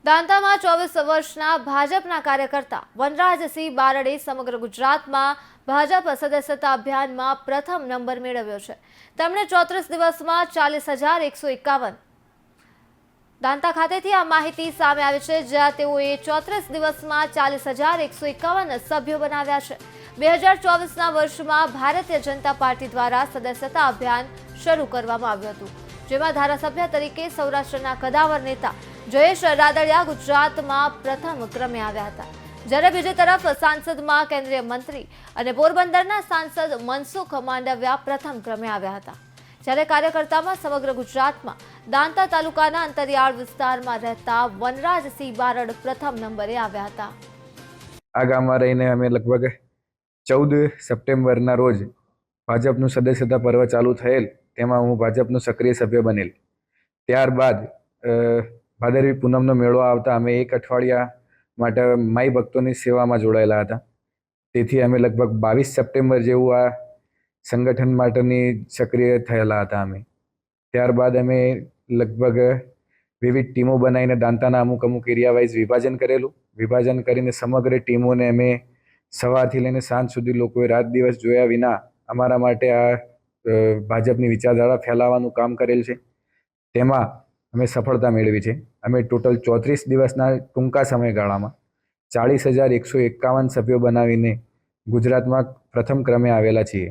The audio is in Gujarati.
દાંતામાં 24 વર્ષના ભાજપના કાર્યકર્તા વનરાજસિંહ બારડે સમગ્ર ગુજરાતમાં ભાજપ સદસ્યતા અભિયાનમાં પ્રથમ નંબર મેળવ્યો છે। તેમણે 34 દિવસમાં 40,151 દાંતા ખાતેથી આ માહિતી સામે આવી છે, જ્યાં તેઓએ 34 દિવસમાં 40,151 સભ્યો બનાવ્યા છે। 2024ના વર્ષમાં ભારતીય જનતા પાર્ટી દ્વારા સદસ્યતા અભિયાન શરૂ કરવામાં આવ્યું હતું, જેમાં ધારાસભ્ય તરીકે સૌરાષ્ટ્રના કદાવર નેતા જયેશ રાદડિયા ગુજરાતમાં પ્રથમ ક્રમે આવ્યા હતા, જ્યારે બીજી તરફ સાંસદમાં કેન્દ્રીય મંત્રી અને પોરબંદરના સાંસદ મનસુખ માંડવિયા પ્રથમ ક્રમે આવ્યા હતા। જ્યારે કાર્યકર્તામાં સમગ્ર ગુજરાતમાં દાંતા તાલુકાના અંતરિયાળ વિસ્તારમાં રહેતા વનરાજસિંહ બારડ પ્રથમ નંબરે આવ્યા હતા। આ ગામમાં રહીને અમે લગભગ 14 સપ્ટેમ્બરના રોજ ભાજપનું સદસ્યતા પર્વ ચાલુ થયેલ, તેમાં હું ભાજપનો સક્રિય સભ્ય બનેલ। ત્યારબાદ ભાદરવી પૂનમનો મેળો આવતા અમે એક અઠવાડિયા માટે માઈ ભક્તોની સેવામાં જોડાયેલા હતા। તેથી અમે લગભગ 22 સપ્ટેમ્બર જેવું આ સંગઠન માટેની સક્રિય થયેલા હતા અમે। ત્યારબાદ અમે લગભગ વિવિધ ટીમો બનાવીને દાંતાના અમુક એરિયા વાઇઝ વિભાજન કરીને સમગ્ર ટીમોને અમે સવારથી લઈને સાંજ સુધી લોકોએ રાત દિવસ જોયા વિના અમારા માટે આ ભાજપની વિચારધારા ફેલાવવાનું કામ કરેલ છે। તેમાં અમે સફળતા મેળવી છે। અમે ટોટલ 34 દિવસના ટૂંકા સમયગાળામાં 40,151 સભ્યો બનાવીને ગુજરાતમાં પ્રથમ ક્રમે આવેલા છીએ।